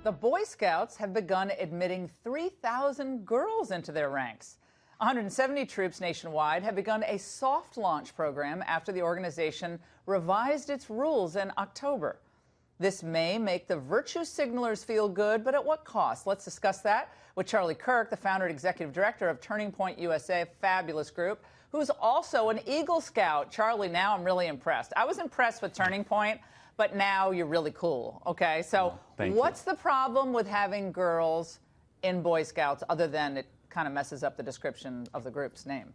The Boy Scouts have begun admitting 3,000 girls into their ranks. 170 troops nationwide have begun a soft launch program after the organization revised its rules in October. This may make the virtue signalers feel good, but at what cost? Let's discuss that with Charlie Kirk, the founder and executive director of Turning Point USA, a fabulous group, who's also an Eagle Scout. Charlie, now I'm really impressed. I was impressed with Turning Point, but now you're really cool, okay? So what's the problem with having girls in Boy Scouts other than it kind of messes up the description of the group's name?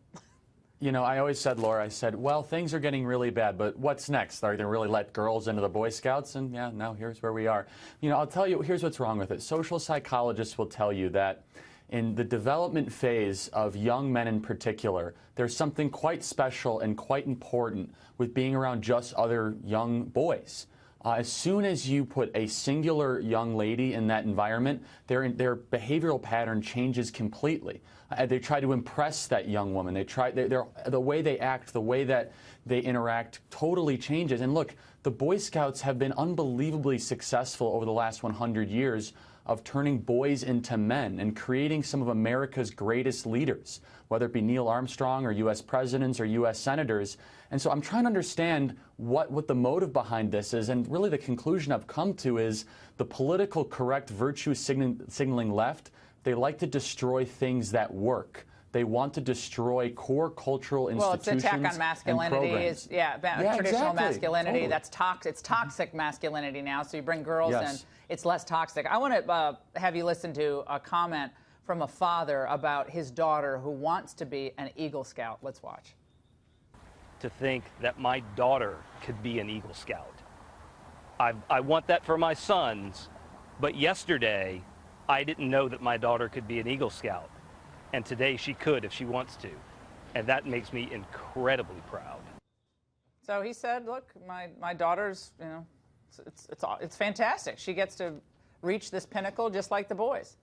You know, I always said, Laura, I said, well, things are getting really bad, but what's next? Are they going to really let girls into the Boy Scouts? And yeah, now here's where we are. You know, I'll tell you, here's what's wrong with it. Social psychologists will tell you that in the development phase of young men in particular, there's something quite special and quite important with being around just other young boys. As soon as you put a singular young lady in that environment, their behavioral pattern changes completely. They try to impress that young woman. The way they act, the way that they interact totally changes. And look, the Boy Scouts have been unbelievably successful over the last 100 years of turning boys into men and creating some of America's greatest leaders, whether it be Neil Armstrong or U.S. presidents or U.S. senators. And so I'm trying to understand what the motive behind this is, and really the conclusion I've come to is the political correct virtue signaling left, they like to destroy things that work. They want to destroy core cultural institutions. Well, it's attack on masculinity. Traditional masculinity. Totally. That's toxic. It's toxic masculinity now. So you bring girls in, it's less toxic. I want to have you listen to a comment from a father about his daughter who wants to be an Eagle Scout. Let's watch. To think that my daughter could be an Eagle Scout. I want that for my sons, but yesterday I didn't know that my daughter could be an Eagle Scout. And today she could if she wants to. And that makes me incredibly proud. So he said, look, my daughter's, you know, it's fantastic. She gets to reach this pinnacle just like the boys.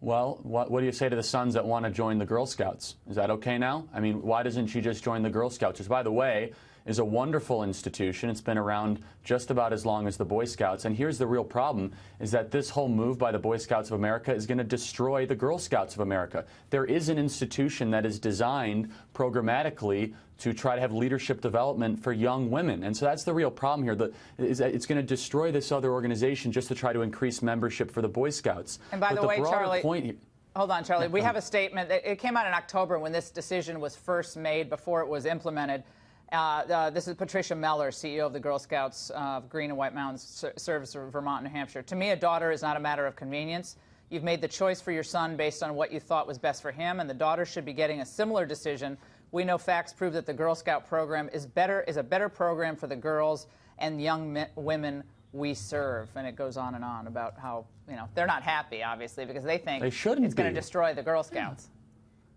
Well, what do you say to the sons that want to join the Girl Scouts? Is that okay now? I mean, why doesn't she just join the Girl Scouts? Which, by the way, is a wonderful institution. It's been around just about as long as the Boy Scouts. And here's the real problem, is that this whole move by the Boy Scouts of America is going to destroy the Girl Scouts of America. There is an institution that is designed programmatically to try to have leadership development for young women. And so that's the real problem here, is that it's going to destroy this other organization just to try to increase membership for the Boy Scouts. And by the way, Charlie, hold on, Charlie. We have a statement. It came out in October when this decision was first made, before it was implemented. This is Patricia Meller, CEO of the Girl Scouts of Green and White Mountains, serves Vermont and New Hampshire. To me, a daughter is not a matter of convenience. You've made the choice for your son based on what you thought was best for him, and the daughter should be getting a similar decision. We know facts prove that the Girl Scout program is a better program for the girls and young women we serve. And it goes on and on about how, you know, they're not happy, obviously, because they think it's going to destroy the Girl Scouts.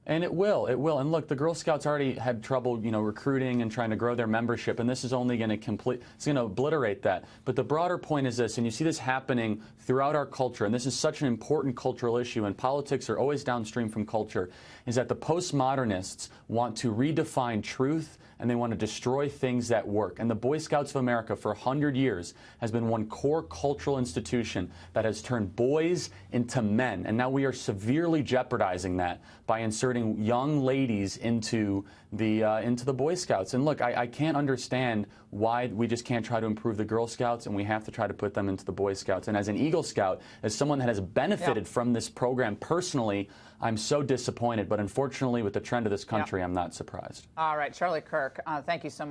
And it will. And look, the Girl Scouts already had trouble, you know, recruiting and trying to grow their membership, and this is only going to it's going to obliterate that. But the broader point is this, and you see this happening throughout our culture, and this is such an important cultural issue, and politics are always downstream from culture, is that the postmodernists want to redefine truth, and they want to destroy things that work. And the Boy Scouts of America for 100 years has been one core cultural institution that has turned boys into men. And now we are severely jeopardizing that by inserting young ladies into the Boy Scouts. And look, I can't understand why we just can't try to improve the Girl Scouts and we have to try to put them into the Boy Scouts. And as an Eagle Scout, as someone that has benefited from this program personally, I'm so disappointed. But unfortunately, with the trend of this country, I'm not surprised. All right, Charlie Kirk, thank you so much.